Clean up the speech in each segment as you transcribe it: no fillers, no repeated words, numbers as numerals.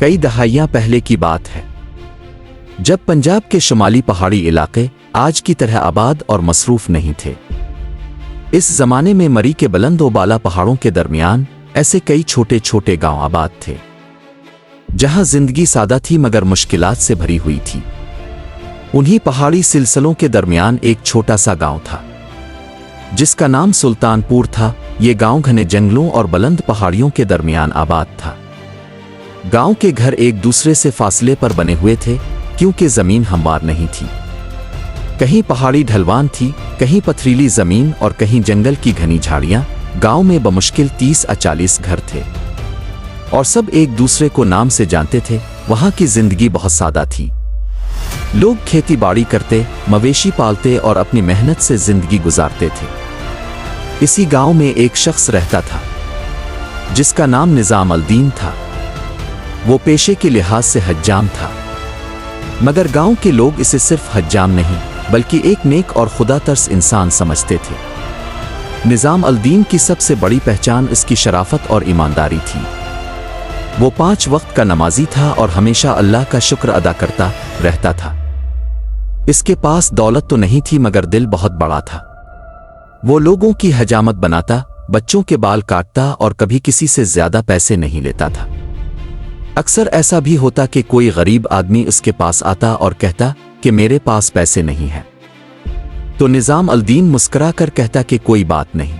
कई दहाइयां पहले की बात है, जब पंजाब के शुमाली पहाड़ी इलाके आज की तरह आबाद और मसरूफ नहीं थे। इस जमाने में मरी के बुलंद व बाला पहाड़ों के दरमियान ऐसे कई छोटे छोटे गांव आबाद थे, जहां जिंदगी सादा थी मगर मुश्किलात से भरी हुई थी। उन्हीं पहाड़ी सिलसिलों के दरमियान एक छोटा सा गांव था, जिसका नाम सुल्तानपुर था। ये गांव घने जंगलों और बुलंद पहाड़ियों के दरमियान आबाद था। गांव के घर एक दूसरे से फासले पर बने हुए थे, क्योंकि जमीन हमवार नहीं थी। कहीं पहाड़ी ढलवान थी, कहीं पथरीली जमीन और कहीं जंगल की घनी झाड़ियां। गांव में बमुश्किल 30-40 घर थे और सब एक दूसरे को नाम से जानते थे। वहां की जिंदगी बहुत सादा थी। लोग खेती बाड़ी करते, मवेशी पालते और अपनी मेहनत से जिंदगी गुजारते थे। इसी गांव में एक शख्स रहता था, जिसका नाम निजाम अल-दीन था। वो पेशे के लिहाज से हज्जाम था, मगर गांव के लोग इसे सिर्फ हज्जाम नहीं बल्कि एक नेक और खुदा तरस इंसान समझते थे। निजाम अल-दीन की सबसे बड़ी पहचान इसकी शराफत और ईमानदारी थी। वो 5 वक्त का नमाजी था और हमेशा अल्लाह का शुक्र अदा करता रहता था। इसके पास दौलत तो नहीं थी मगर दिल बहुत बड़ा था। वो लोगों की हजामत बनाता, बच्चों के बाल काटता और कभी किसी से ज्यादा पैसे नहीं लेता था। अक्सर ऐसा भी होता कि कोई गरीब आदमी उसके पास आता और कहता कि मेरे पास पैसे नहीं हैं, तो निजाम अल-दीन मुस्कुरा कर कहता कि कोई बात नहीं,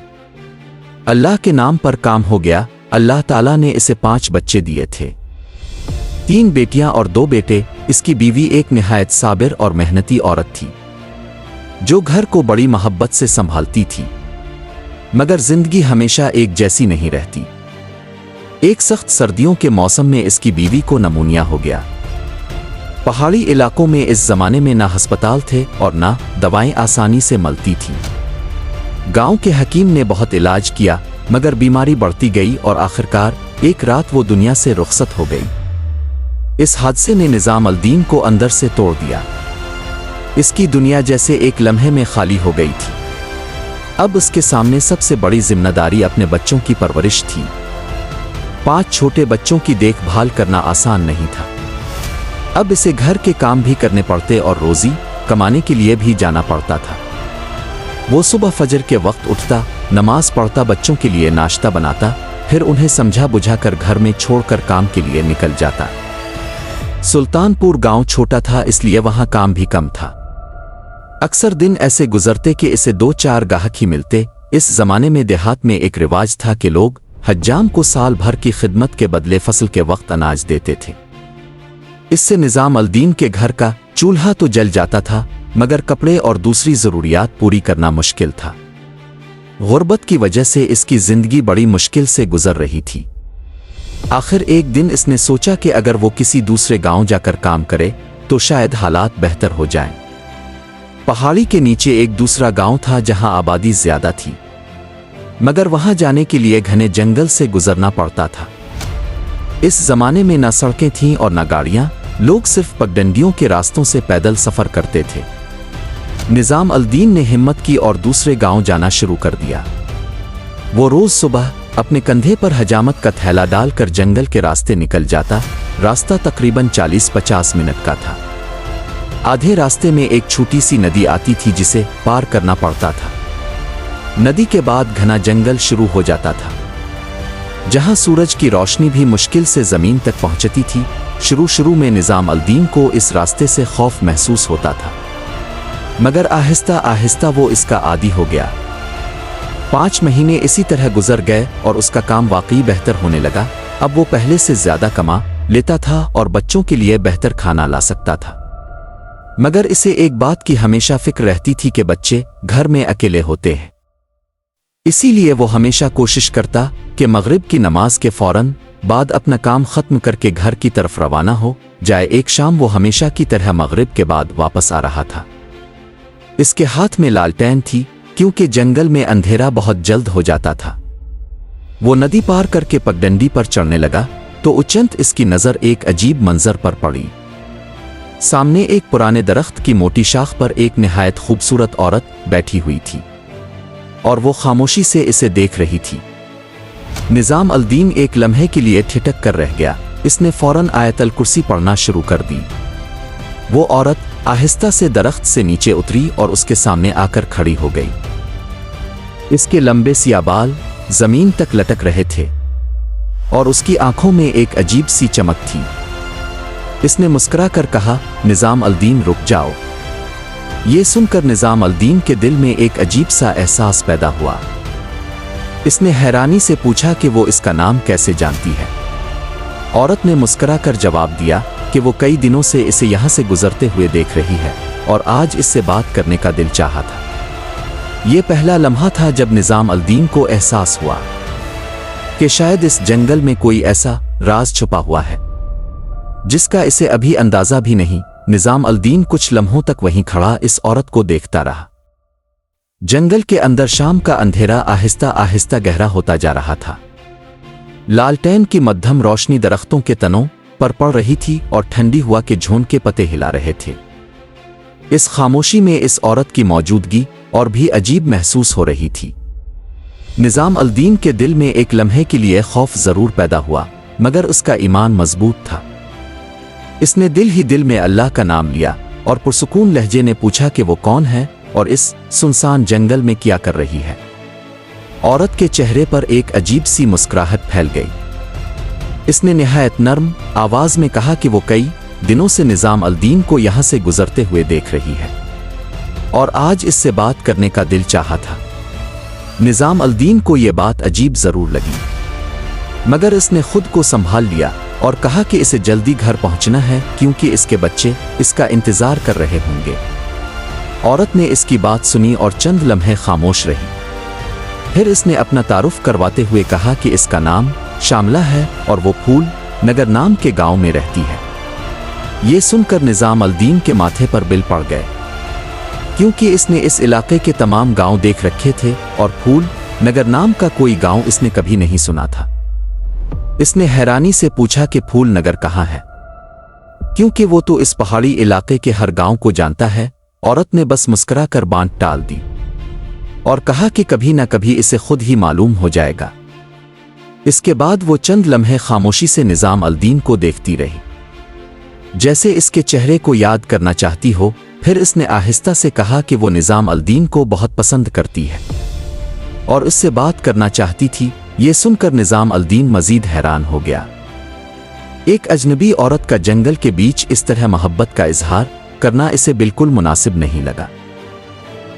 अल्लाह के नाम पर काम हो गया। अल्लाह ताला ने इसे 5 बच्चे दिए थे, 3 बेटियां और 2 बेटे। इसकी बीवी एक निहायत साबिर और मेहनती औरत थी, जो घर को बड़ी मोहब्बत से संभालती थी। मगर जिंदगी हमेशा एक जैसी नहीं रहती। एक सख्त सर्दियों के मौसम में इसकी बीवी को नमूनिया हो गया। पहाड़ी इलाकों में इस जमाने में ना अस्पताल थे और ना दवाएं आसानी से मिलती थीं। गांव के हकीम ने बहुत इलाज किया, मगर बीमारी बढ़ती गई और आखिरकार एक रात वो दुनिया से रुखसत हो गई। इस हादसे ने निजाम अल-दीन को अंदर से तोड़ दिया। इसकी दुनिया जैसे एक लम्हे में खाली हो गई थी। अब उसके सामने सबसे बड़ी जिम्मेदारी अपने बच्चों की परवरिश थी। 5 छोटे बच्चों की देखभाल करना आसान नहीं था। अब इसे घर के काम भी करने पड़ते और रोजी कमाने के लिए भी जाना पड़ता था। वो सुबह फजर के वक्त उठता, नमाज पढ़ता, बच्चों के लिए नाश्ता बनाता, फिर उन्हें समझा बुझाकर घर में छोड़कर काम के लिए निकल जाता। सुल्तानपुर गांव छोटा था, इसलिए वहां काम भी कम था। अक्सर दिन ऐसे गुजरते कि इसे 2-4 गाहक ही मिलते। इस जमाने में देहात में एक रिवाज था कि लोग हज्जाम को साल भर की खिदमत के बदले फसल के वक्त अनाज देते थे। इससे निजाम अल-दीन के घर का चूल्हा तो जल जाता था, मगर कपड़े और दूसरी जरूरियात पूरी करना मुश्किल था। गुर्बत की वजह से इसकी जिंदगी बड़ी मुश्किल से गुजर रही थी। आखिर एक दिन इसने सोचा कि अगर वो किसी दूसरे गांव जाकर काम करे तो शायद हालात बेहतर हो जाएं। पहाड़ी के नीचे एक दूसरा गांव था जहां आबादी ज्यादा थी, मगर वहां जाने के लिए घने जंगल से गुजरना पड़ता था। इस जमाने में न सड़कें थीं और न गाड़ियां, लोग सिर्फ पगडंडियों के रास्तों से पैदल सफर करते थे। निजाम अल-दीन ने हिम्मत की और दूसरे गांव जाना शुरू कर दिया। वो रोज सुबह अपने कंधे पर हजामत का थैला डालकर जंगल के रास्ते निकल जाता। रास्ता तकरीबन 40-50 मिनट का था। आधे रास्ते में एक छोटी सी नदी आती थी जिसे पार करना पड़ता था। नदी के बाद घना जंगल शुरू हो जाता था, जहां सूरज की रोशनी भी मुश्किल से जमीन तक पहुंचती थी। शुरू में निजाम अल-दीन को इस रास्ते से खौफ महसूस होता था, मगर आहिस्ता आहिस्ता वो इसका आदी हो गया। 5 महीने इसी तरह गुजर गए और उसका काम वाकई बेहतर होने लगा। अब वो पहले से ज्यादा कमा लेता था और बच्चों के लिए बेहतर खाना ला सकता था। मगर इसे एक बात की हमेशा फिक्र रहती थी कि बच्चे घर में अकेले होते हैं। इसीलिए वो हमेशा कोशिश करता कि मगरिब की नमाज के फौरन बाद अपना काम खत्म करके घर की तरफ रवाना हो जाए। एक शाम वो हमेशा की तरह मगरिब के बाद वापस आ रहा था। इसके हाथ में लालटेन थी, क्योंकि जंगल में अंधेरा बहुत जल्द हो जाता था। वो नदी पार करके पगडंडी पर चढ़ने लगा तो उचंत इसकी नजर एक अजीब मंजर पर पड़ी। सामने एक पुराने दरख्त की मोटी शाख पर एक निहायत खूबसूरत औरत बैठी हुई थी और वो खामोशी से इसे देख रही थी। निजाम अल-दीन एक लम्हे के लिए ठिठक कर रह गया। اس نے فوراً آیت الکرسی پڑھنا شروع کر دی۔ وہ عورت آہستہ سے درخت سے نیچے اتری اور اس کے سامنے آ کر کھڑی ہو گئی۔ اس کے لمبے سیاہ بال زمین تک لٹک رہے تھے اور اس کی آنکھوں میں ایک عجیب سی چمک تھی۔ اس نے مسکرا کر کہا، نظام الدین رک جاؤ۔ یہ سن کر نظام الدین کے دل میں ایک عجیب سا احساس پیدا ہوا۔ اس نے حیرانی سے پوچھا کہ وہ اس کا نام کیسے جانتی ہے۔ عورت نے مسکرا کر جواب دیا کہ وہ کئی دنوں سے اسے یہاں سے گزرتے ہوئے دیکھ رہی ہے اور آج اس سے بات کرنے کا دل چاہا تھا۔ یہ پہلا لمحہ تھا جب نظام الدین کو احساس ہوا کہ شاید اس جنگل میں کوئی ایسا راز چھپا ہوا ہے جس کا اسے ابھی اندازہ بھی نہیں۔ نظام الدین کچھ لمحوں تک وہیں کھڑا اس عورت کو دیکھتا رہا۔ جنگل کے اندر شام کا اندھیرا آہستہ آہستہ گہرا ہوتا جا رہا تھا۔ لالٹین کی مدھم روشنی درختوں کے تنوں پر پڑ رہی تھی اور ٹھنڈی ہوا کے جھونڈ کے پتے ہلا رہے تھے۔ اس خاموشی میں اس عورت کی موجودگی اور بھی عجیب محسوس ہو رہی تھی۔ نظام الدین کے دل میں ایک لمحے کے لیے خوف ضرور پیدا ہوا، مگر اس کا ایمان مضبوط تھا۔ اس نے دل ہی دل میں اللہ کا نام لیا اور پرسکون لہجے نے پوچھا کہ وہ کون ہے اور اس سنسان جنگل میں کیا کر رہی ہے۔ عورت کے چہرے پر ایک عجیب سی مسکراہٹ پھیل گئی۔ اس نے نہایت نرم آواز میں کہا کہ وہ کئی دنوں سے نظام الدین کو یہاں سے گزرتے ہوئے دیکھ رہی ہے اور آج اس سے بات کرنے کا دل چاہا تھا۔ نظام الدین کو یہ بات عجیب ضرور لگی، مگر اس نے خود کو سنبھال لیا اور کہا کہ اسے جلدی گھر پہنچنا ہے کیونکہ اس کے بچے اس کا انتظار کر رہے ہوں گے۔ عورت نے اس کی بات سنی اور چند لمحے خاموش رہی۔ پھر اس نے اپنا تعارف کرواتے ہوئے کہا کہ اس کا نام شاملہ ہے اور وہ پھول نگر نام کے گاؤں میں رہتی ہے۔ یہ سن کر نظام الدین کے ماتھے پر بل پڑ گئے، کیونکہ اس نے اس علاقے کے تمام گاؤں دیکھ رکھے تھے اور پھول نگر نام کا کوئی گاؤں اس نے کبھی نہیں سنا تھا۔ اس نے حیرانی سے پوچھا کہ پھول نگر کہاں ہے، کیونکہ وہ تو اس پہاڑی علاقے کے ہر گاؤں کو جانتا ہے۔ عورت نے بس مسکرا کر بانٹ ٹال دی اور کہا کہ کبھی نہ کبھی اسے خود ہی معلوم ہو جائے گا۔ اس کے بعد وہ چند لمحے خاموشی سے نظام الدین کو دیکھتی رہی، جیسے اس کے چہرے کو یاد کرنا چاہتی ہو۔ پھر اس نے آہستہ سے کہا کہ وہ نظام الدین کو بہت پسند کرتی ہے اور اس سے بات کرنا چاہتی تھی۔ یہ سن کر نظام الدین مزید حیران ہو گیا۔ ایک اجنبی عورت کا جنگل کے بیچ اس طرح محبت کا اظہار کرنا اسے بالکل مناسب نہیں لگا۔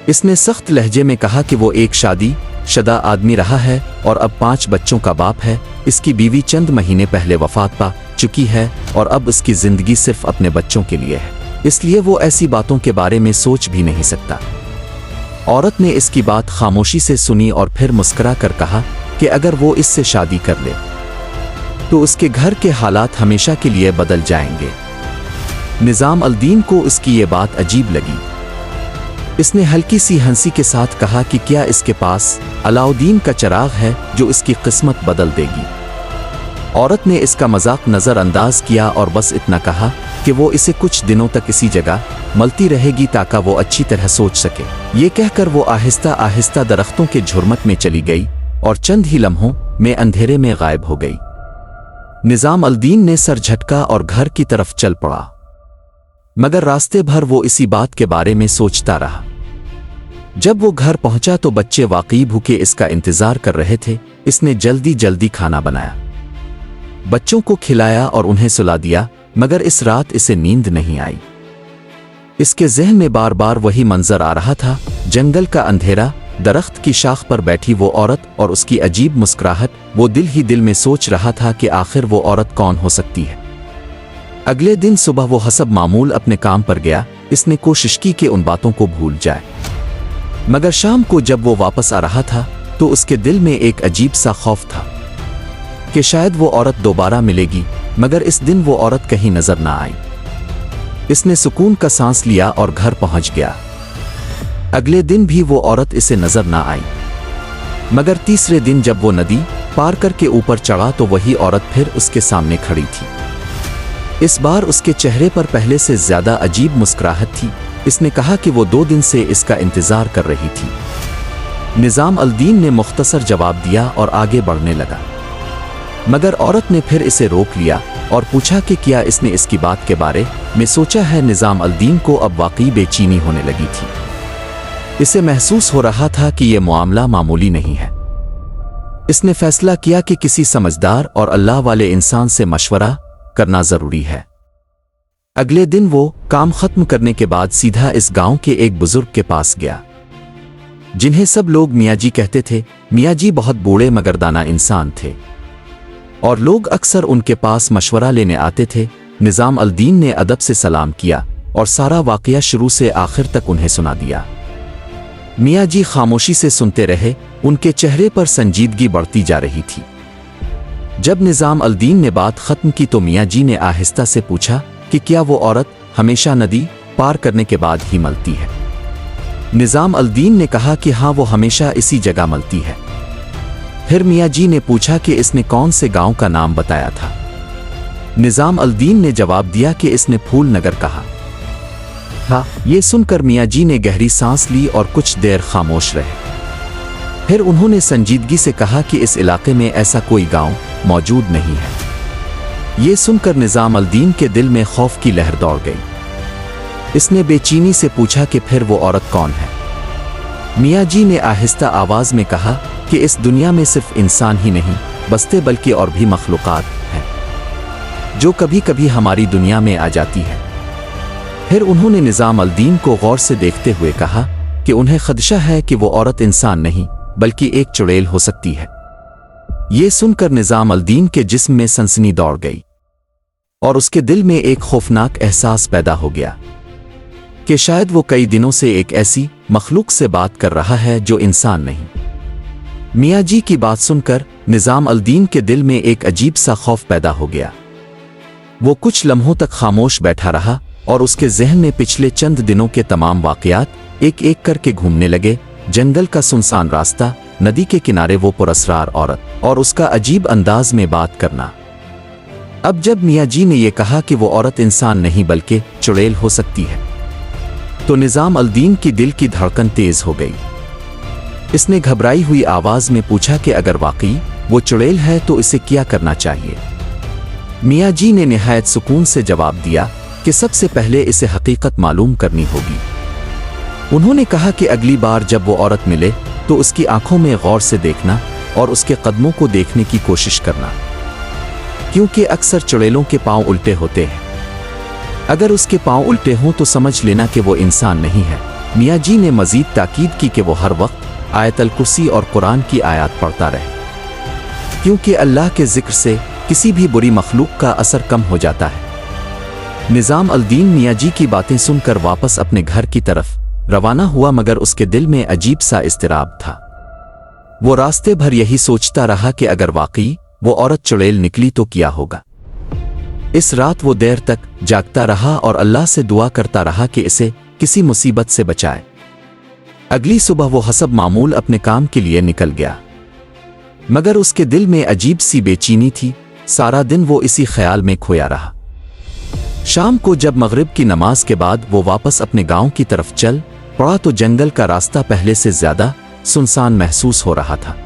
اس نے سخت لہجے میں کہا کہ وہ ایک شادی شدہ آدمی رہا ہے اور اب 5 بچوں کا باپ ہے۔ اس کی بیوی چند مہینے پہلے وفات پا چکی ہے اور اب اس کی زندگی صرف اپنے بچوں کے لیے ہے، اس لیے وہ ایسی باتوں کے بارے میں سوچ بھی نہیں سکتا۔ عورت نے اس کی بات خاموشی سے سنی اور پھر مسکرا کر کہا کہ اگر وہ اس سے شادی کر لے تو اس کے گھر کے حالات ہمیشہ کے لیے بدل جائیں گے۔ نظام الدین کو اس کی یہ بات عجیب لگی۔ اس نے ہلکی سی ہنسی کے ساتھ کہا کہ کیا اس کے پاس علاؤدین کا چراغ ہے جو اس کی قسمت بدل دے گی؟ عورت نے اس کا مذاق نظر انداز کیا اور بس اتنا کہا کہ وہ اسے کچھ دنوں تک اسی جگہ ملتی رہے گی تاکہ وہ اچھی طرح سوچ سکے۔ یہ کہہ کر وہ آہستہ آہستہ درختوں کے جھرمٹ میں چلی گئی اور چند ہی لمحوں میں اندھیرے میں غائب ہو گئی۔ نظام الدین نے سر جھٹکا اور گھر کی طرف چل پڑا، مگر راستے بھر وہ اسی بات کے بارے میں سوچتا رہا۔ جب وہ گھر پہنچا تو بچے واقعی بھوکے اس کا انتظار کر رہے تھے۔ اس نے جلدی جلدی کھانا بنایا، بچوں کو کھلایا اور انہیں سلا دیا، مگر اس رات اسے نیند نہیں آئی۔ اس کے ذہن میں بار بار وہی منظر آ رہا تھا، جنگل کا اندھیرا، درخت کی شاخ پر بیٹھی وہ عورت اور اس کی عجیب مسکراہٹ۔ وہ دل ہی دل میں سوچ رہا تھا کہ آخر وہ عورت کون ہو سکتی ہے۔ اگلے دن صبح وہ حسب معمول اپنے کام پر گیا۔ اس نے کوشش کی کہ ان باتوں کو بھول جائے، مگر شام کو جب وہ واپس آ رہا تھا تو اس کے دل میں ایک عجیب سا خوف تھا کہ شاید وہ عورت دوبارہ ملے گی، مگر اس دن وہ عورت کہیں نظر نہ آئی۔ اس نے سکون کا سانس لیا اور گھر پہنچ گیا۔ اگلے دن بھی وہ عورت اسے نظر نہ آئی، مگر تیسرے دن جب وہ ندی پار کر کے اوپر چڑھا تو وہی عورت پھر اس کے سامنے کھڑی تھی۔ اس بار اس کے چہرے پر پہلے سے زیادہ عجیب مسکراہٹ تھی۔ اس نے کہا کہ وہ 2 دن سے اس کا انتظار کر رہی تھی۔ نظام الدین نے مختصر جواب دیا اور آگے بڑھنے لگا۔ मगर औरत ने फिर इसे रोक लिया और पूछा कि क्या इसने इसकी बात के बारे में सोचा है। निज़ाम अल-दीन को अब वाकई बेचैनी होने लगी थी। इसे महसूस हो रहा था कि यह मामला मामूली नहीं है। इसने फैसला किया कि किसी समझदार और अल्लाह वाले इंसान से मशवरा करना जरूरी है। अगले दिन वो काम खत्म करने के बाद सीधा इस गांव के एक बुजुर्ग के पास गया, जिन्हें सब लोग मियाँ जी कहते थे। मियाँ जी बहुत बूढ़े मगर दाना इंसान थे और लोग अक्सर उनके पास मशवरा लेने आते थे। निज़ाम अल-दीन ने अदब से सलाम किया और सारा वाकया शुरू से आखिर तक उन्हें सुना दिया। मियाँ जी खामोशी से सुनते रहे, उनके चेहरे पर संजीदगी बढ़ती जा रही थी। जब निज़ाम अल-दीन ने बात खत्म की तो मियाँ जी ने आहिस्ता से पूछा कि क्या वो औरत हमेशा नदी पार करने के बाद ही मलती है। निज़ाम अल-दीन ने कहा कि हाँ, वो हमेशा इसी जगह मलती है। फिर मियाँ जी ने पूछा कि इसने कौन से गांव का नाम बताया था। निज़ाम अल-दीन ने जवाब दिया कि इसने फूल नगर कहा था। ये सुनकर मियाँ जी ने गहरी सांस ली और कुछ देर खामोश रहे। फिर उन्होंने संजीदगी से कहा कि इस इलाके में ऐसा कोई गांव मौजूद नहीं है। ये सुनकर निज़ाम अल-दीन के दिल में खौफ की लहर दौड़ गई। इसने बेचैनी से पूछा कि फिर वो औरत कौन है। मियाँ जी ने आहिस्ता आवाज में कहा कि इस दुनिया में सिर्फ इंसान ही नहीं बसते बल्कि और भी मखलूक़ात हैं जो कभी कभी हमारी दुनिया में आ जाती है। फिर उन्होंने निज़ाम अल-दीन को गौर से देखते हुए कहा कि उन्हें खदशा है कि वो औरत इंसान नहीं बल्कि एक चुड़ैल हो सकती है। ये सुनकर निज़ाम अल-दीन के जिस्म में सनसनी दौड़ गई और उसके दिल में एक खौफनाक एहसास पैदा हो गया कि शायद वो कई दिनों से एक ऐसी मखलूक से बात कर रहा है जो इंसान नहीं। मियाँ जी की बात सुनकर निज़ाम अल-दीन के दिल में एक अजीब सा खौफ पैदा हो गया। वो कुछ लम्हों तक खामोश बैठा रहा और उसके ज़हन में पिछले चंद दिनों के तमाम वाक़यात एक एक करके घूमने लगे। जंगल का सुनसान रास्ता, नदी के किनारे वो पुरस्रार औरत और उसका अजीब अंदाज में बात करना। अब जब मियाँ जी ने यह कहा कि वो औरत इंसान नहीं बल्कि चुड़ैल हो सकती है तो निज़ाम अल-दीन की दिल की धड़कन तेज हो गई। इसने घबराई हुई आवाज में पूछा कि अगर वाकई वो चुड़ैल है तो इसे क्या करना चाहिए। मियाँ जी ने निहायत सुकून से जवाब दिया कि सबसे पहले इसे हकीकत मालूम करनी होगी। उन्होंने कहा कि अगली बार जब वो औरत मिले तो उसकी आंखों में गौर से देखना और उसके कदमों को देखने की कोशिश करना, क्योंकि अक्सर चुड़ैलों के पांव उल्टे होते हैं। अगर उसके पांव उल्टे हों तो समझ लेना कि वो इंसान नहीं है। मियाँ जी ने मजीद ताकीद की कि वो हर वक्त आयतल कुर्सी और कुरान की आयत पढ़ता रहे, क्योंकि अल्लाह के जिक्र से किसी भी बुरी मखलूक का असर कम हो जाता है। निज़ाम अल-दीन मियाँ जी की बातें सुनकर वापस अपने घर की तरफ रवाना हुआ, मगर उसके दिल में अजीब सा इस्तिराब था। वो रास्ते भर यही सोचता रहा कि अगर वाकई वो औरत चुड़ैल निकली तो क्या होगा। इस रात वो देर तक जागता रहा और अल्लाह से दुआ करता रहा कि इसे किसी मुसीबत से बचाए। अगली सुबह वो हसब मामूल अपने काम के लिए निकल गया, मगर उसके दिल में अजीब सी बेचैनी थी। सारा दिन वो इसी ख्याल में खोया रहा। शाम को जब मगरिब की नमाज के बाद वो वापस अपने गांव की तरफ चल पड़ा तो जंगल का रास्ता पहले से ज्यादा सुनसान महसूस हो रहा था।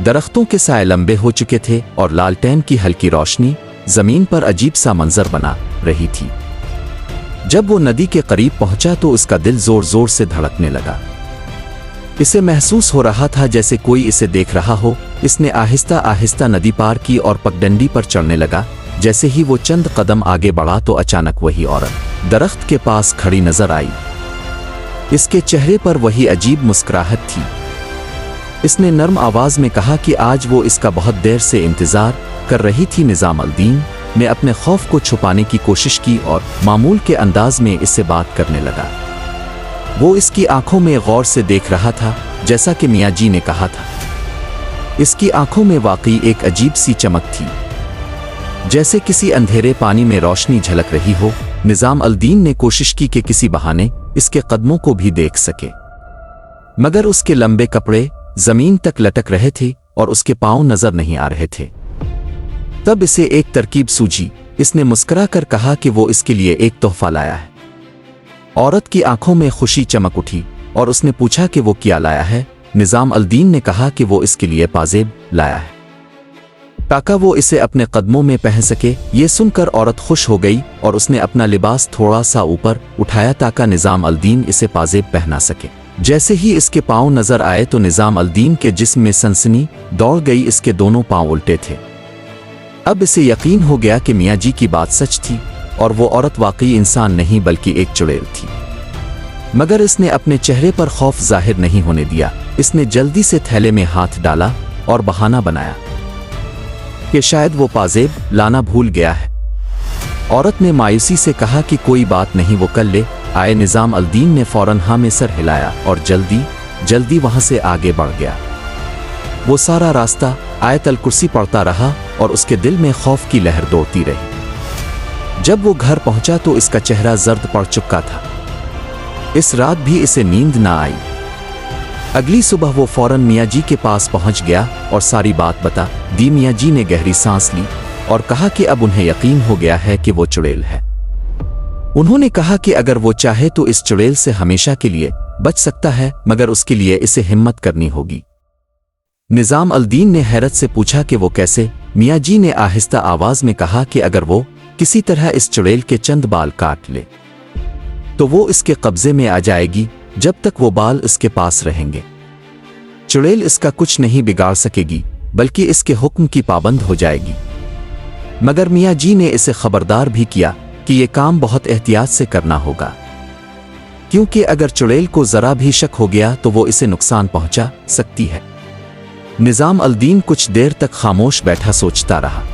दरख्तों के साए लंबे हो चुके थे और लालटेन की हल्की रोशनी जमीन पर अजीब सा मंजर बना रही थी। जब वो नदी के करीब पहुंचा तो उसका दिल जोर जोर से धड़कने लगा। इसे महसूस हो रहा था जैसे कोई इसे देख रहा हो। इसने आहिस्ता आहिस्ता नदी पार की और पगडंडी पर चढ़ने लगा। जैसे ही वो चंद कदम आगे बढ़ा तो अचानक वही औरत दरख्त के पास खड़ी नजर आई। इसके चेहरे पर वही अजीब मुस्कुराहट थी। इसने नर्म आवाज में कहा कि आज वो इसका बहुत देर से इंतजार कर रही थी। निज़ाम अल-दीन ने अपने खौफ को छुपाने की कोशिश की और मामूल के अंदाज में इससे बात करने लगा। वो इसकी आंखों में गौर से देख रहा था, जैसा कि मियाँ जी ने कहा था। इसकी आंखों में वाकई एक अजीब सी चमक थी, जैसे किसी अंधेरे पानी में रोशनी झलक रही हो। निज़ाम अल-दीन ने कोशिश की कि किसी बहाने इसके कदमों को भी देख सके, मगर उसके लंबे कपड़े जमीन तक लटक रहे थे और उसके पांव नजर नहीं आ रहे थे। तब इसे एक तरकीब सूझी। इसने मुस्कुरा कर कहा कि वो इसके लिए एक तोहफा लाया है। औरत की आंखों में खुशी चमक उठी और उसने पूछा कि वो क्या लाया है। निज़ाम अल-दीन ने कहा कि वो इसके लिए पाजेब लाया है। ताकि वो इसे अपने कदमों में पहन सके। ये सुनकर औरत खुश हो गई और उसने अपना लिबास थोड़ा सा ऊपर उठाया ताकि निज़ाम अल-दीन इसे पाजेब पहना सके। जैसे ही इसके पांव नजर आए तो निज़ाम अल-दीन के जिस्म में सनसनी दौड़ गई। इसके दोनों पांव उल्टे थे। अब इसे यकीन हो गया कि मियाँ जी की बात सच थी और वो औरत वाकई इंसान नहीं बल्कि एक चुड़ैल थी। मगर इसने अपने चेहरे पर खौफ जाहिर नहीं होने दिया। इसने जल्दी से थैले में हाथ डाला और बहाना बनाया कि शायद वो पाजेब लाना भूल गया है। औरत ने मायूसी से कहा कि कोई बात नहीं, वो कल ले आए। निज़ाम अल-दीन ने फौरन हाँ में सर हिलाया और जल्दी वहां से आगे बढ़ गया। वो सारा रास्ता आयतल कुर्सी पढ़ता रहा और उसके दिल में खौफ की लहर दौड़ती रही। जब वो घर पहुंचा तो इसका चेहरा जर्द पड़ चुका था। इस रात भी इसे नींद ना आई। अगली सुबह वो फौरन मियाँ जी के पास पहुंच गया और सारी बात बता दी। मियाँ जी ने गहरी सांस ली और कहा कि अब उन्हें यकीन हो गया है कि वो चुड़ैल है। उन्होंने कहा कि अगर वो चाहे तो इस चुड़ैल से हमेशा के लिए बच सकता है, मगर उसके लिए इसे हिम्मत करनी होगी। निज़ाम अल-दीन ने हैरत से पूछा कि वो कैसे? मियाँ जी ने आहिस्ता आवाज में कहा कि अगर वो किसी तरह इस चुड़ैल के चंद बाल काट ले तो वो इसके कब्जे में आ जाएगी। जब तक वो बाल इसके पास रहेंगे चुड़ैल इसका कुछ नहीं बिगाड़ सकेगी, बल्कि इसके हुक्म की पाबंद हो जाएगी। मगर मियाँ जी ने इसे खबरदार भी किया कि ये काम बहुत एहतियात से करना होगा, क्योंकि अगर चुड़ैल को जरा भी शक हो गया तो वो इसे नुकसान पहुंचा सकती है। निज़ाम अल-दीन कुछ देर तक खामोश बैठा सोचता रहा।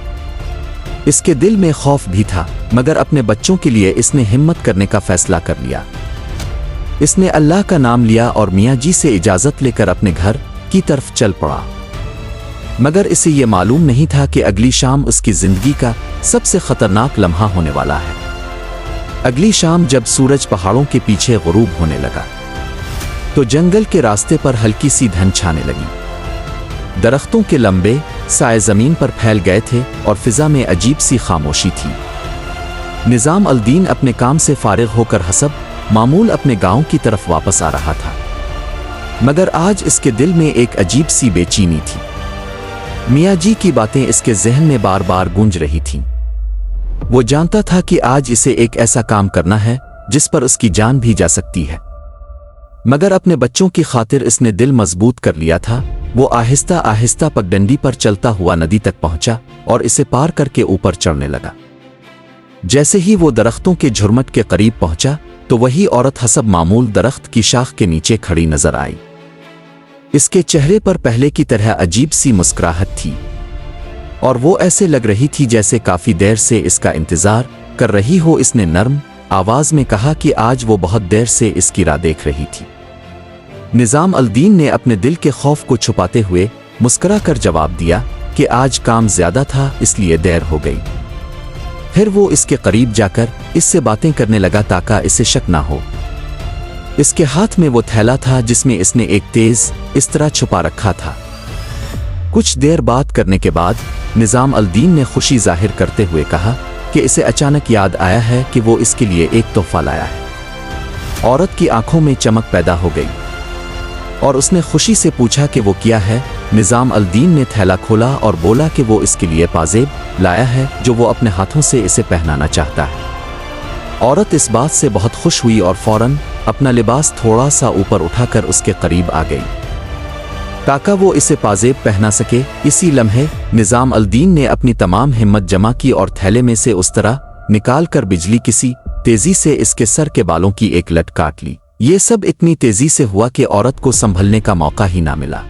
इसके दिल में खौफ भी था, मगर अपने बच्चों के लिए इसने हिम्मत करने का फैसला कर लिया। इसने अल्लाह का नाम लिया और मियाँ जी से इजाज़त लेकर अपने घर की तरफ चल पड़ा। मगर इसे ये मालूम नहीं था कि अगली शाम उसकी जिंदगी का सबसे खतरनाक लम्हा होने वाला है। अगली शाम जब सूरज पहाड़ों के पीछे गुरूब होने लगा तो जंगल के रास्ते पर हल्की सी धुंध छाने लगी। दरख्तों के लंबे साए जमीन पर फैल गए थे और फिजा में अजीब सी खामोशी थी। निज़ाम अल-दीन अपने काम से फारिग होकर हसब मामूल अपने गांव की तरफ वापस आ रहा था, मगर आज इसके दिल में एक अजीब सी बेचैनी थी। मियाँ जी की बातें इसके जहन में बार बार गूंज रही थीं। वो जानता था कि आज इसे एक ऐसा काम करना है जिस पर उसकी जान भी जा सकती है, मगर अपने बच्चों की खातिर इसने दिल मजबूत कर लिया था। वो आहिस्ता आहिस्ता पगडंडी पर चलता हुआ नदी तक पहुंचा और इसे पार करके ऊपर चढ़ने लगा। जैसे ही वो दरख्तों के झुरमट के करीब पहुंचा तो वही औरत हसब मामूल दरख्त की शाख के नीचे खड़ी नजर आई। इसके चेहरे पर पहले की तरह अजीब सी मुस्कुराहट थी और वो ऐसे लग रही थी जैसे काफी देर से इसका इंतजार कर रही हो। इसने नर्म आवाज में कहा कि आज वो बहुत देर से इसकी राह देख रही थी। निज़ाम अल-दीन ने अपने दिल के खौफ को छुपाते हुए मुस्कुरा कर जवाब दिया कि आज काम ज्यादा था इसलिए देर हो गई। फिर वो इसके करीब जाकर इससे बातें करने लगा ताकि इसे शक ना हो। इसके हाथ में वो थैला था जिसमें इसने एक तेज इस्तरा छुपा रखा था। कुछ देर बात करने के बाद निज़ाम अल-दीन ने खुशी जाहिर करते हुए कहा कि इसे अचानक याद आया है कि वो इसके लिए एक तोहफा लाया है। औरत की आंखों में चमक पैदा हो गई और उसने खुशी से पूछा कि वो क्या है। निज़ाम अल-दीन ने थैला खोला और बोला कि वो इसके लिए पाजेब लाया है जो वो अपने हाथों से इसे पहनाना चाहता है। औरत इस बात से बहुत खुश हुई और फौरन अपना लिबास थोड़ा सा ऊपर उठाकर उसके करीब आ गई ताकि वो इसे पाजेब पहना सके। इसी लम्हे निज़ाम अल-दीन ने अपनी तमाम हिम्मत जमा की और थैले में से उस तरह निकाल कर बिजली किसी तेजी से इसके सर के बालों की एक लट काट ली। ये सब इतनी तेजी से हुआ कि औरत को संभलने का मौका ही ना मिला।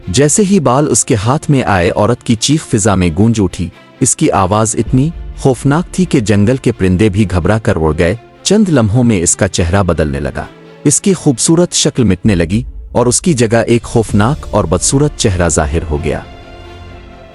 जैसे ही बाल उसके हाथ में आए औरत की चीख फिजा में गूंज उठी। इसकी आवाज इतनी खौफनाक थी कि जंगल के परिंदे भी घबरा कर उड़ गए। चंद लम्हों में इसका चेहरा बदलने लगा। इसकी खूबसूरत शक्ल मिटने लगी और उसकी जगह एक खौफनाक और बदसूरत चेहरा जाहिर हो गया।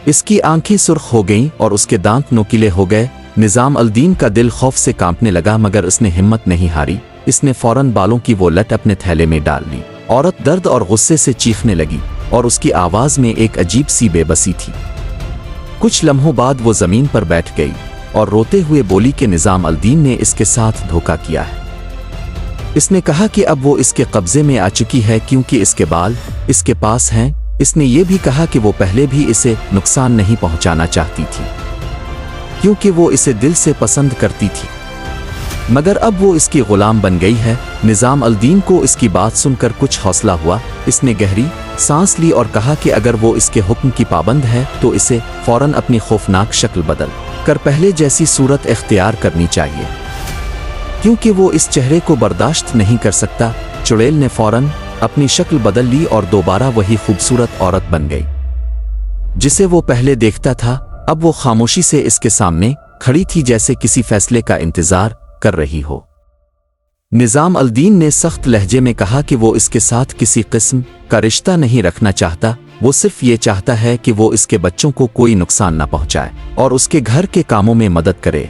इसकी आंखें सुर्ख हो गईं और उसके दांत नोकीले हो गए। निज़ाम अल-दीन का दिल खौफ से कांपने लगा, मगर उसने हिम्मत नहीं हारी। इसने फौरन बालों की वो लट अपने थैले में डाल ली। औरत दर्द और गुस्से से चीखने लगी और उसकी आवाज में एक अजीब सी बेबसी थी। कुछ लम्हों बाद वो जमीन पर बैठ गई और रोते हुए बोली कि निज़ाम अल-दीन ने इसके साथ धोखा किया है। इसने कहा कि अब वो इसके कब्जे में आ चुकी है क्योंकि इसके बाल इसके पास हैं। इसने ये भी कहा कि वो पहले भी इसे नुकसान नहीं पहुंचाना चाहती थी, क्योंकि वो इसे दिल से पसंद करती थी, मगर अब वो इसकी गुलाम बन गई है। निज़ाम अल-दीन को इसकी बात सुनकर कुछ हौसला हुआ। इसने गहरी सांस ली और कहा कि अगर वो इसके हुक्म की पाबंद है तो इसे फौरन अपनी खौफनाक शक्ल बदल कर पहले जैसी सूरत इख्तियार करनी चाहिए, क्योंकि वो इस चेहरे को बर्दाश्त नहीं कर सकता। चुड़ैल ने फौरन अपनी शक्ल बदल ली और दोबारा वही खूबसूरत औरत बन गई जिसे वो पहले देखता था। अब वो खामोशी से इसके सामने खड़ी थी, जैसे किसी फैसले का इंतजार कर रही हो। निज़ाम अल-दीन ने सख्त लहजे में कहा कि वो इसके साथ किसी किस्म का रिश्ता नहीं रखना चाहता, वो सिर्फ ये चाहता है कि वो इसके बच्चों को कोई नुकसान न पहुंचाए और उसके घर के कामों में मदद करे,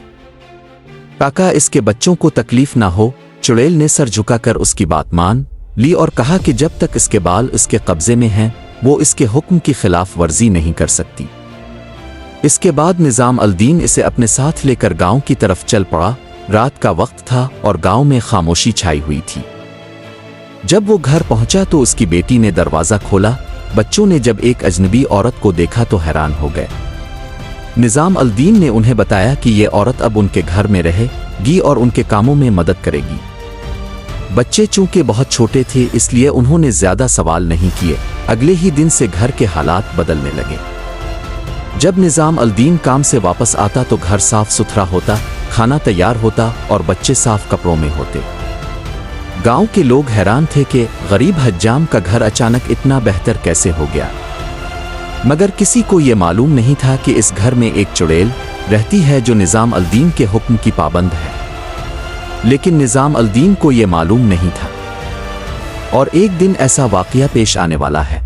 ताकि इसके बच्चों को तकलीफ ना हो। चुड़ैल ने सर झुकाकर उसकी बात मान ली और कहा कि जब तक इसके बाल इसके कब्जे में हैं, वो इसके हुक्म की खिलाफ वर्जी नहीं कर सकती। इसके बाद निज़ाम अल-दीन इसे अपने साथ लेकर गांव की तरफ चल पड़ा। रात का वक्त था और गांव में खामोशी छाई हुई थी। जब वो घर पहुंचा तो उसकी बेटी ने दरवाज़ा खोला। बच्चों ने जब एक अजनबी औरत को देखा तो हैरान हो गए। निज़ाम अल-दीन ने उन्हें बताया कि ये औरत अब उनके घर में रहेगी और उनके कामों में मदद करेगी। बच्चे चूंकि बहुत छोटे थे इसलिए उन्होंने ज्यादा सवाल नहीं किए। अगले ही दिन से घर के हालात बदलने लगे। जब निज़ाम अल-दीन काम से वापस आता तो घर साफ सुथरा होता, खाना तैयार होता और बच्चे साफ कपड़ों में होते। गांव के लोग हैरान थे कि गरीब हज्जाम का घर अचानक इतना बेहतर कैसे हो गया, मगर किसी को ये मालूम नहीं था कि इस घर में एक चुड़ैल रहती है जो निज़ाम अल-दीन के हुक्म की पाबंद है। लेकिन निज़ाम अल-दीन को ये मालूम नहीं था और एक दिन ऐसा वाक़या पेश आने वाला है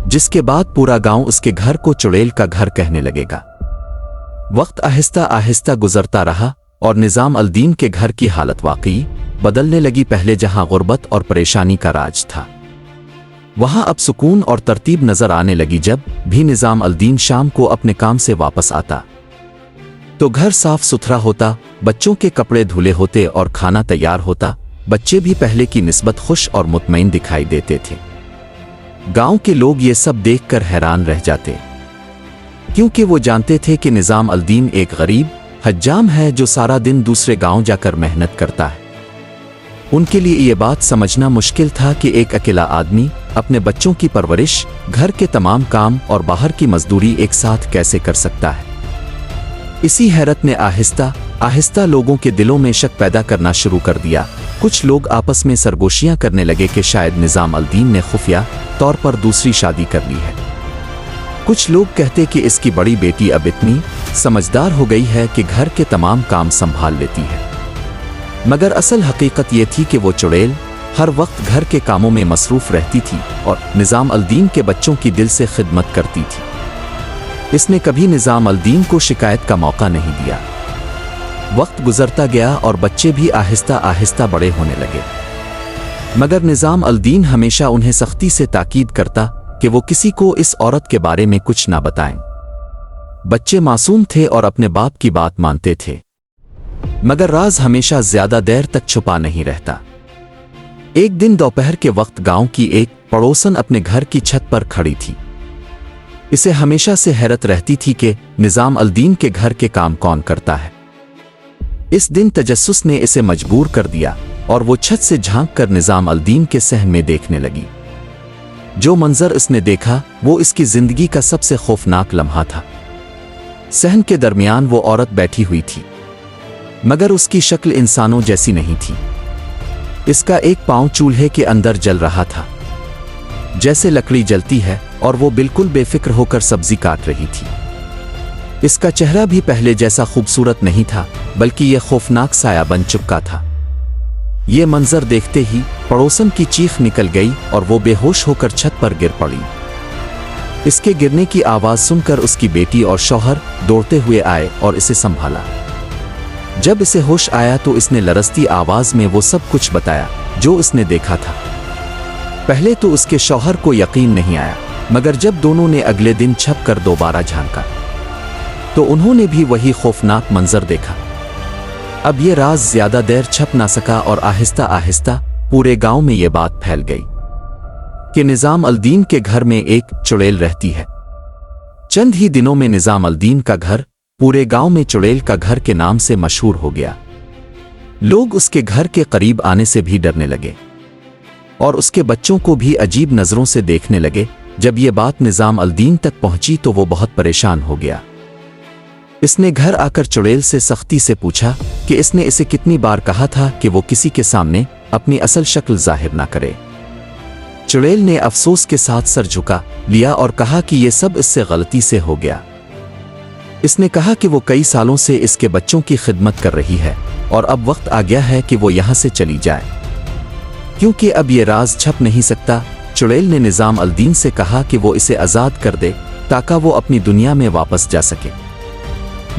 जिसके बाद पूरा गांव उसके घर को चुड़ैल का घर कहने लगेगा। वक्त आहिस्ता आहिस्ता गुजरता रहा और निज़ाम अल-दीन के घर की हालत वाकई बदलने लगी। पहले जहां गुर्बत और परेशानी का राज था, वहां अब सुकून और तरतीब नजर आने लगी। जब भी निज़ाम अल-दीन शाम को अपने काम से वापस आता तो घर साफ सुथरा होता, बच्चों के कपड़े धुले होते और खाना तैयार होता। बच्चे भी पहले की निस्बत खुश और मुतमईन दिखाई देते थे। गांव के लोग ये सब देखकर हैरान रह जाते, क्योंकि वो जानते थे कि निज़ाम अल-दीन एक गरीब हज्जाम है जो सारा दिन दूसरे गांव जाकर मेहनत करता है। उनके लिए ये बात समझना मुश्किल था कि एक अकेला आदमी अपने बच्चों की परवरिश, घर के तमाम काम और बाहर की मजदूरी एक साथ कैसे कर सकता है। इसी हैरत ने आहिस्ता आहिस्ता लोगों के दिलों में शक पैदा करना शुरू कर दिया। कुछ लोग आपस में सरगोशियां करने लगे कि शायद निज़ाम अल-दीन ने खुफिया तौर पर दूसरी शादी कर ली है। कुछ लोग कहते कि इसकी बड़ी बेटी अब इतनी समझदार हो गई है कि घर के तमाम काम संभाल लेती है, मगर असल हकीकत ये थी कि वो चुड़ैल हर वक्त घर के कामों में मसरूफ रहती थी और निज़ाम अल-दीन के बच्चों की दिल से खिदमत करती थी। इसने कभी निज़ाम अल-दीन को शिकायत का मौका नहीं दिया। वक्त गुजरता गया और बच्चे भी आहिस्ता आहिस्ता बड़े होने लगे, मगर निज़ाम अल-दीन हमेशा उन्हें सख्ती से ताकीद करता कि वो किसी को इस औरत के बारे में कुछ ना बताएं। बच्चे मासूम थे और अपने बाप की बात मानते थे, मगर राज हमेशा ज्यादा देर तक छुपा नहीं रहता। एक दिन दोपहर के वक्त गांव की एक पड़ोसन अपने घर की छत पर खड़ी थी। इसे हमेशा से हैरत रहती थी कि निज़ाम अल-दीन के घर के काम कौन करता है। इस दिन तजस्सुस ने इसे मजबूर कर दिया और वो छत से झांक कर निज़ाम अल-दीन के सहन में देखने लगी। जो मंजर इसने देखा वो इसकी जिंदगी का सबसे खौफनाक लम्हा था। सहन के दरमियान वो औरत बैठी हुई थी, मगर उसकी शक्ल इंसानों जैसी नहीं थी। इसका एक पांव चूल्हे के अंदर जल रहा था, जैसे लकड़ी जलती है, और वो बिल्कुल बेफिक्र होकर सब्जी काट रही थी। इसका चेहरा भी पहले जैसा खूबसूरत नहीं था, बल्कि यह खौफनाक साया बन चुका था। ये मंजर देखते ही पड़ोसन की चीख निकल गई और वो बेहोश होकर छत पर गिर पड़ी। इसके गिरने की आवाज सुनकर उसकी बेटी और शौहर दौड़ते हुए आए और इसे संभाला। जब इसे होश आया तो इसने लरजती आवाज में वो सब कुछ बताया जो इसने देखा था। पहले तो उसके शौहर को यकीन नहीं आया, मगर जब दोनों ने अगले दिन छप कर दोबारा झांका तो उन्होंने भी वही खौफनाक मंजर देखा। अब ये राज ज्यादा देर छप ना सका और आहिस्ता आहिस्ता पूरे गांव में ये बात फैल गई। कि निज़ाम अल-दीन के घर में एक चुड़ैल रहती है। चंद ही दिनों में निज़ाम अल-दीन का घर पूरे गांव में चुड़ैल का घर के नाम से मशहूर हो गया। लोग उसके घर के करीब आने से भी डरने लगे और उसके बच्चों को भी अजीब नज़रों से देखने लगे। जब ये बात निज़ाम अल-दीन तक पहुंची तो वो बहुत परेशान हो गया। इसने घर आकर चुड़ैल से सख्ती से पूछा कि इसने इसे कितनी बार कहा था कि वो किसी के सामने अपनी असल शक्ल जाहिर ना करे। चुड़ैल ने अफसोस के साथ सर झुका लिया और कहा कि ये सब इससे गलती से हो गया। इसने कहा कि वो कई सालों से इसके बच्चों की खिदमत कर रही है और अब वक्त आ गया है कि वो यहाँ से चली जाए, क्योंकि अब ये राज छप नहीं सकता। चुड़ैल ने निज़ाम अल-दीन से कहा कि वो इसे आज़ाद कर दे ताकि वो अपनी दुनिया में वापस जा सके,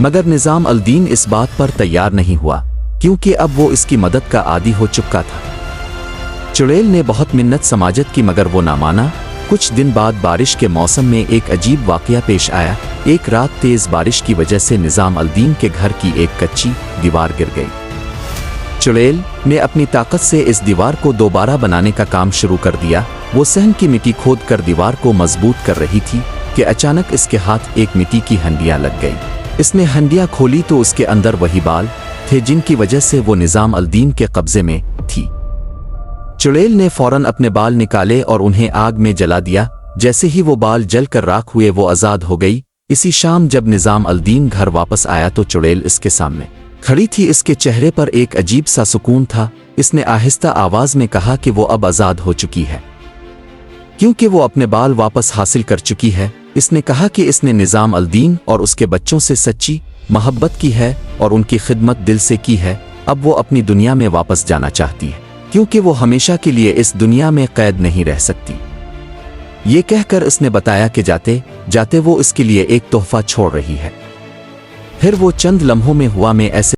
मगर निज़ाम अल-दीन इस बात पर तैयार नहीं हुआ, क्योंकि अब वो इसकी मदद का आदी हो चुका था। चुड़ैल ने बहुत मिन्नत समाजत की मगर वो ना माना। कुछ दिन बाद बारिश के मौसम में एक अजीब वाक़या पेश आया। एक रात तेज़ बारिश की वजह से निज़ाम अल-दीन के घर की एक कच्ची दीवार गिर गई। चुड़ैल ने अपनी ताकत से इस दीवार को दोबारा बनाने का काम शुरू कर दिया। वो सहन की मिट्टी खोद कर दीवार को मजबूत कर रही थी कि अचानक इसके हाथ एक मिट्टी की हंडिया लग गई। इसने हंडिया खोली तो उसके अंदर वही बाल थे जिनकी वजह से वो निज़ाम अल-दीन के कब्जे में थी। चुड़ैल ने फौरन अपने बाल निकाले और उन्हें आग में जला दिया। जैसे ही वो बाल जलकर राख हुए वो आज़ाद हो गई। इसी शाम जब निज़ाम अल-दीन घर वापस आया तो चुड़ैल इसके सामने खड़ी थी। इसके चेहरे पर एक अजीब सा सुकून था। इसने आहिस्ता आवाज में कहा कि वो अब आज़ाद हो चुकी है, क्योंकि वो अपने बाल वापस हासिल कर चुकी है। इसने कहा कि इसने निज़ाम अल-दीन और उसके बच्चों से सच्ची मोहब्बत की है और उनकी खिदमत दिल से की है। अब वो अपनी दुनिया में वापस जाना चाहती है, क्योंकि वो हमेशा के लिए इस दुनिया में कैद नहीं रह सकती। ये कहकर इसने बताया कि जाते जाते वो इसके लिए एक तोहफा छोड़ रही है। फिर वो चंद लम्हों में हुआ में ऐसे